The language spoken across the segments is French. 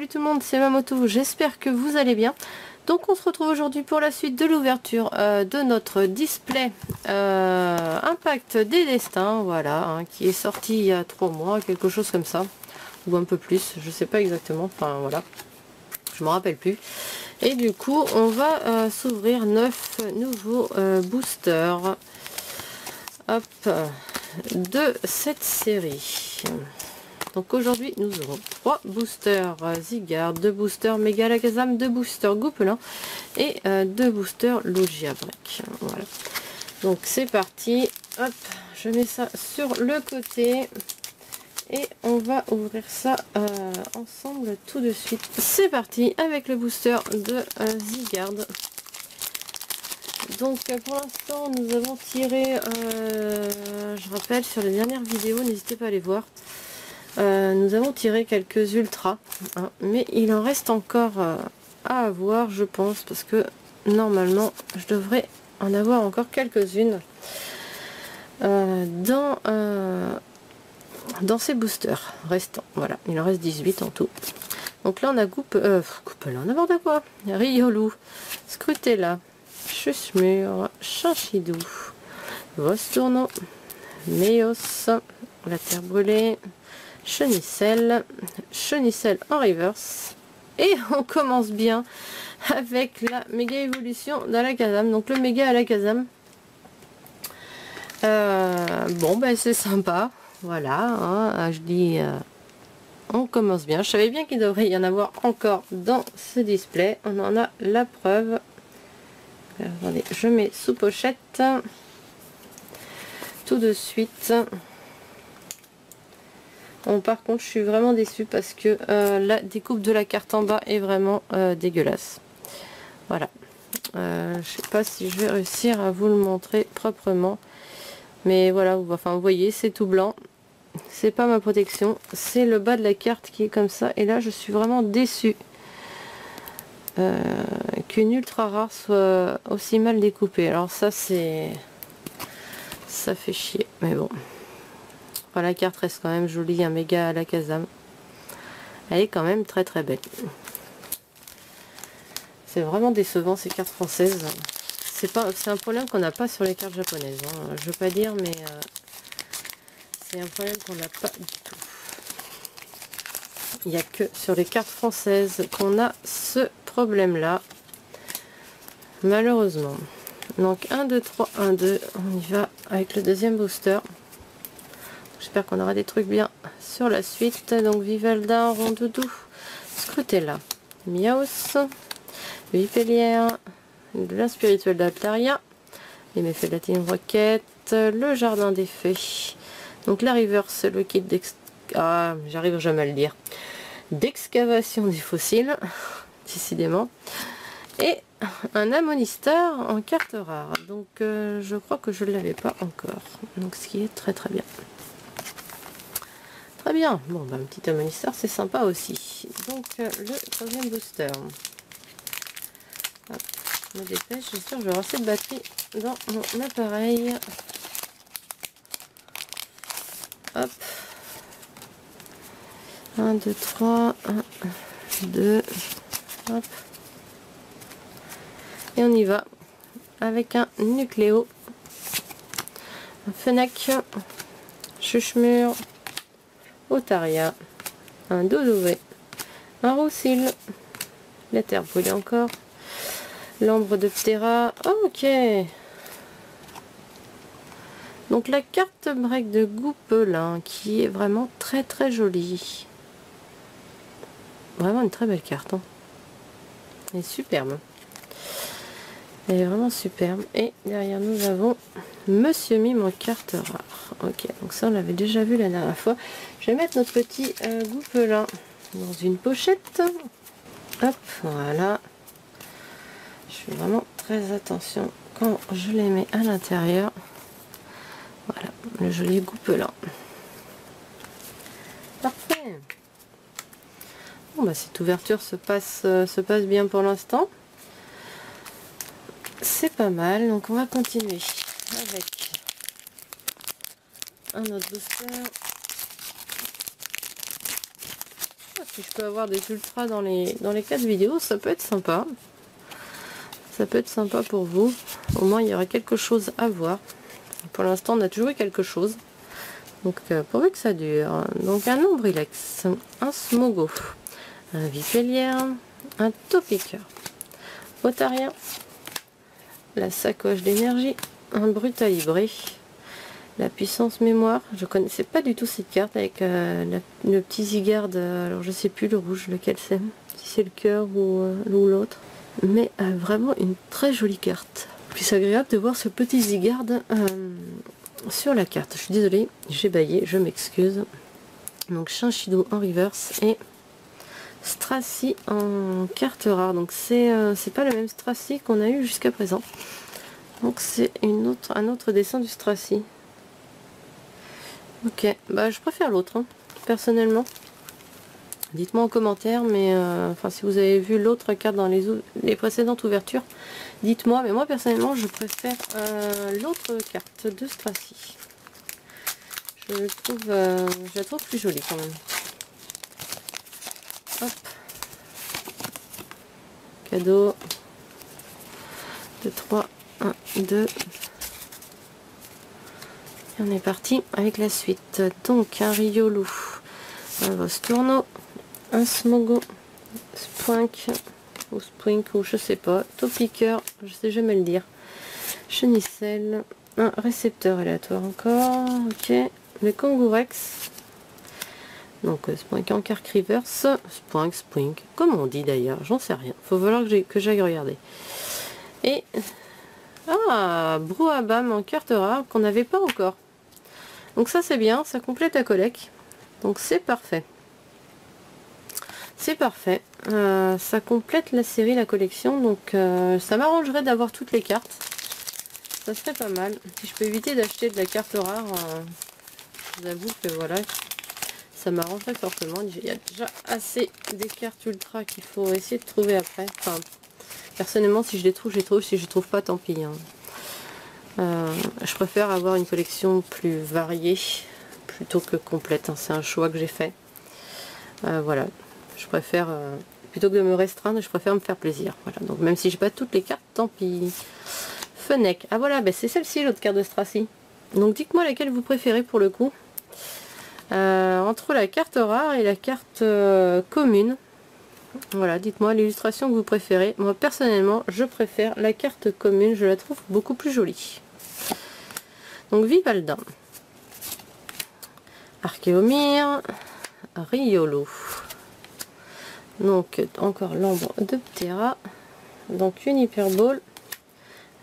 Salut tout le monde, c'est Mamoto, j'espère que vous allez bien. Donc on se retrouve aujourd'hui pour la suite de l'ouverture de notre display Impact des Destins, voilà, hein, qui est sorti il y a 3 mois, quelque chose comme ça, ou un peu plus, je sais pas exactement, enfin voilà, je me rappelle plus. Et du coup on va s'ouvrir 9 nouveaux boosters, hop, de cette série. Donc aujourd'hui nous aurons 3 boosters Zygarde, 2 boosters Méga Alakazam, 2 boosters Gopelin et 2 boosters Logia Break. Voilà. Donc c'est parti. Hop, je mets ça sur le côté et on va ouvrir ça ensemble tout de suite. C'est parti avec le booster de Zygarde. Donc pour l'instant nous avons tiré, je rappelle sur les dernières vidéos, n'hésitez pas à les voir. Nous avons tiré quelques ultras, hein, mais il en reste encore à avoir, je pense, parce que normalement je devrais en avoir encore quelques-unes dans ces boosters restants. Voilà, il en reste 18 en tout. Donc là on a Gopelin, n'importe quoi, Riolu, Scrutella, Chusmur, Chinchidou, Vostournon, Méos, la terre brûlée, Chenicel en reverse, et on commence bien avec la méga évolution d'Alakazam. Donc le méga Alakazam, bon ben c'est sympa, voilà, hein, je dis on commence bien. Je savais bien qu'il devrait y en avoir encore dans ce display, on en a la preuve. Attendez, je mets sous pochette tout de suite. Bon, par contre je suis vraiment déçue parce que la découpe de la carte en bas est vraiment dégueulasse. Voilà, je sais pas si je vais réussir à vous le montrer proprement, mais voilà, enfin vous voyez, c'est tout blanc, c'est pas ma protection, c'est le bas de la carte qui est comme ça, et là je suis vraiment déçue qu'une ultra rare soit aussi mal découpée. Alors ça fait chier, mais bon. La carte reste quand même jolie, un méga Alakazam. Elle est quand même très très belle. C'est vraiment décevant ces cartes françaises. C'est un problème qu'on n'a pas sur les cartes japonaises, hein. Je veux pas dire, mais c'est un problème qu'on n'a pas du tout. Il n'y a que sur les cartes françaises qu'on a ce problème-là, malheureusement. Donc 1, 2, 3, 1, 2. On y va avec le deuxième booster. J'espère qu'on aura des trucs bien sur la suite. Donc Vivalda, Rondoudou, Scrutella, Miaos, Vipellière, la spirituelle d'Altaria, les méfaits de la Team Rocket, le jardin des fées, donc la reverse, le kit j'arrive jamais à le dire, d'excavation des fossiles, décidément, et un Amonistar en carte rare. Donc je crois que je ne l'avais pas encore, donc ce qui est très très bien. Très bien, bon bah, un petit Amonistar c'est sympa aussi. Donc le troisième booster. Hop, je me dépêche, j'espère que j'aurai assez de batterie dans mon appareil. Hop, 1, 2, 3, 1, 2, hop. Et on y va avec un Nucléo, un Fennec, Chuchmur, Otaria, un Dodové, un Roussil, la terre brûlée encore, l'ambre de Ptera. Oh, ok, donc la carte break de Gopelin qui est vraiment très très jolie, vraiment une très belle carte, hein. Elle est superbe, elle est vraiment superbe. Et derrière nous avons Monsieur Mime en carte rare. Ok, donc ça on l'avait déjà vu la dernière fois. Je vais mettre notre petit Gopelin dans une pochette. Hop, voilà. Je fais vraiment très attention quand je les mets à l'intérieur. Voilà, le joli Gopelin. Parfait. Bon bah cette ouverture se passe bien pour l'instant. C'est pas mal, donc on va continuer avec un autre booster. Ok, Si je peux avoir des ultras dans les 4 vidéos, ça peut être sympa. Ça peut être sympa pour vous. Au moins, il y aura quelque chose à voir. Pour l'instant, on a toujours eu quelque chose. Donc, pourvu que ça dure. Donc, un Nombrilex, un Smogo, un Vipellière, un Topiqueur, Otarien, la sacoche d'énergie, un Brutalibré, la puissance mémoire. Je connaissais pas du tout cette carte avec le petit Zygarde. Alors, je sais plus le rouge, lequel c'est. Si c'est le cœur ou l'autre. Mais vraiment une très jolie carte. Puis c'est agréable de voir ce petit Zygarde sur la carte. Je suis désolée, j'ai baillé, je m'excuse. Donc Chinchidou en reverse et Stracy en carte rare. Donc c'est pas le même Stracy qu'on a eu jusqu'à présent. Donc c'est un autre dessin du Stracy. Ok, bah je préfère l'autre, hein, personnellement. Dites-moi en commentaire, mais enfin si vous avez vu l'autre carte dans les précédentes ouvertures, dites-moi. Mais moi personnellement, je préfère l'autre carte de Stracy. Je la trouve plus jolie quand même. Hop. Cadeau. 2, 3, 1, 2. Et on est parti avec la suite. Donc un Riolu, un Vostourno, un Smogo, Spoink ou Sprink ou je sais pas, Topiqueur, je sais jamais le dire, Chenicelle, un récepteur aléatoire encore, ok, le Kangourex, donc Spoink en carte reverse, Spoink, comment on dit d'ailleurs, j'en sais rien, faut falloir que j'aille regarder. Et Brouhabam en carte rare qu'on n'avait pas encore. Donc ça c'est bien, ça complète la collecte. Donc c'est parfait. C'est parfait. Ça complète la série, la collection. Donc ça m'arrangerait d'avoir toutes les cartes. Ça serait pas mal. Si je peux éviter d'acheter de la carte rare, je vous avoue que voilà, ça m'arrangerait fortement. Il y a déjà assez des cartes ultra qu'il faut essayer de trouver après. Enfin, personnellement, si je les trouve, je les trouve. Si je les trouve pas, tant pis. Hein. Je préfère avoir une collection plus variée plutôt que complète. Hein. C'est un choix que j'ai fait. Voilà. Je préfère, plutôt que de me restreindre, je préfère me faire plaisir. Voilà. Donc même si j'ai pas toutes les cartes, tant pis. Fennec. Ah voilà, ben c'est celle-ci, l'autre carte de Stracy. Donc dites-moi laquelle vous préférez pour le coup. Entre la carte rare et la carte commune. Voilà, dites-moi l'illustration que vous préférez. Moi personnellement, je préfère la carte commune. Je la trouve beaucoup plus jolie. Donc Vivaldin. Archéomir. Riolu. Donc encore l'ombre de Ptera. Donc une Hyperball.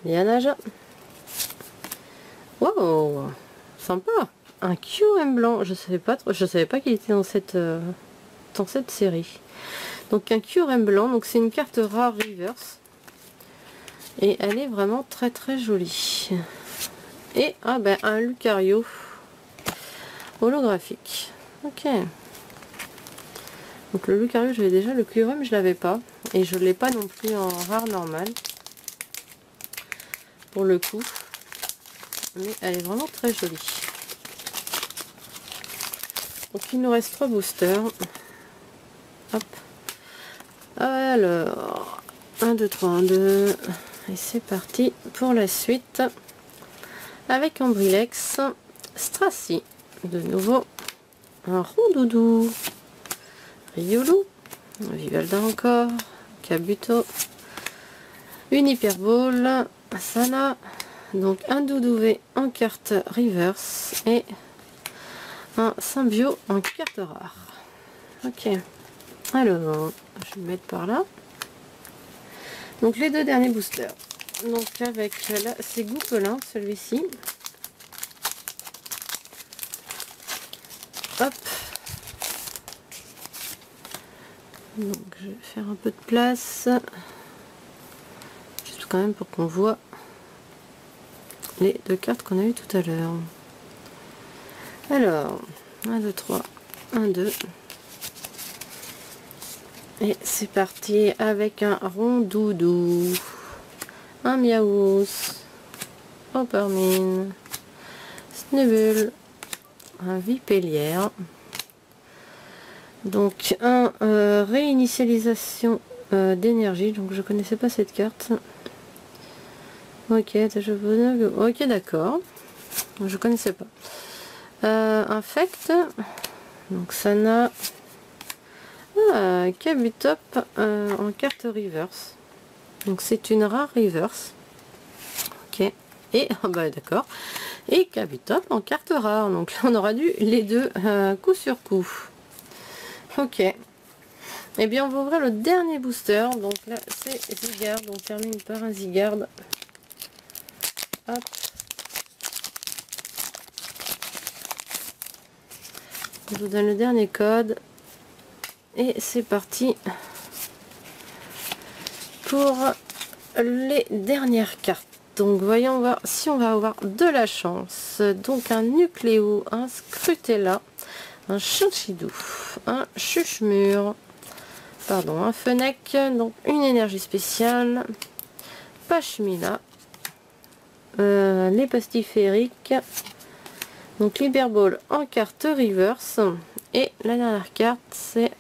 Lianaja. Wow, sympa. Un QM blanc. Je savais pas qu'il était dans cette série. Donc un QM blanc. Donc c'est une carte rare reverse. Et elle est vraiment très très jolie. Et un Lucario holographique. Ok. Donc le Lucario, j'avais déjà, le QRM je l'avais pas. Et je l'ai pas non plus en rare normal. Pour le coup. Mais elle est vraiment très jolie. Donc il nous reste 3 boosters. Hop. Alors, 1, 2, 3, 1, 2. Et c'est parti pour la suite. Avec Nombrilex, Stracy. De nouveau, un Rondoudou. Riolu, Vivaldin encore, Kabuto, une Hyperball, Sana, donc un Doudouvé en carte reverse et un Symbio en carte rare. Ok, alors je vais le mettre par là. Donc les 2 derniers boosters. Donc avec là, c'est Goupelin celui-ci. Hop. Donc je vais faire un peu de place. Juste quand même pour qu'on voit les 2 cartes qu'on a eues tout à l'heure. Alors, 1, 2, 3, 1, 2. Et c'est parti avec un Rondoudou, un Miaous, Oppermine, Snubbull, un Vipellière, Donc un réinitialisation d'énergie, donc je connaissais pas cette carte. Ok, ok, d'accord, je connaissais pas. Infect, donc ça n'a Kabutop en carte reverse, donc c'est une rare reverse. Ok, et bah d'accord, et Kabutop en carte rare, donc là on aura dû les deux coup sur coup. Ok, et bien on va ouvrir le dernier booster, donc là c'est Zygarde, on termine par un Zygarde. Hop. Je vous donne le dernier code et c'est parti pour les dernières cartes. Donc voyons voir si on va avoir de la chance. Donc un Nucléo, un Scrutella, un Chanchidou, un Chuchemur, pardon, un Fennec, donc une énergie spéciale, Pachmila, les pastilles féeriques, donc l'Hyperball en carte reverse, et la dernière carte c'est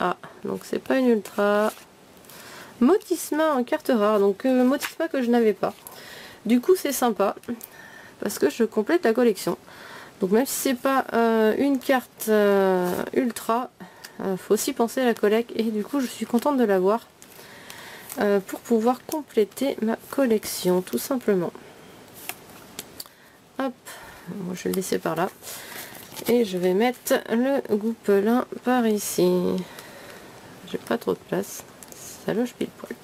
donc c'est pas une ultra, Motisma en carte rare, donc Motisma que je n'avais pas, du coup c'est sympa parce que je complète la collection. Donc même si c'est pas une carte ultra, faut aussi penser à la collecte, et du coup je suis contente de l'avoir pour pouvoir compléter ma collection tout simplement. Hop, moi je vais le laisser par là et je vais mettre le goupelin par ici. J'ai pas trop de place, ça loge pile poil.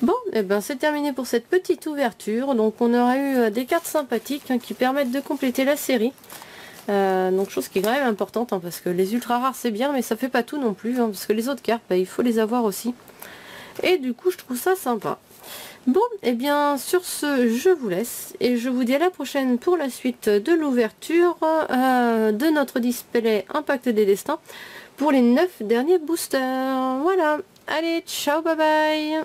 Bon, et ben c'est terminé pour cette petite ouverture. Donc on aura eu des cartes sympathiques qui permettent de compléter la série. Donc chose qui est quand même importante, parce que les ultra rares c'est bien, mais ça fait pas tout non plus, parce que les autres cartes, il faut les avoir aussi. Et du coup je trouve ça sympa. Bon, et bien sur ce je vous laisse et je vous dis à la prochaine pour la suite de l'ouverture de notre display Impact des Destins pour les 9 derniers boosters. Voilà, allez, ciao, bye bye.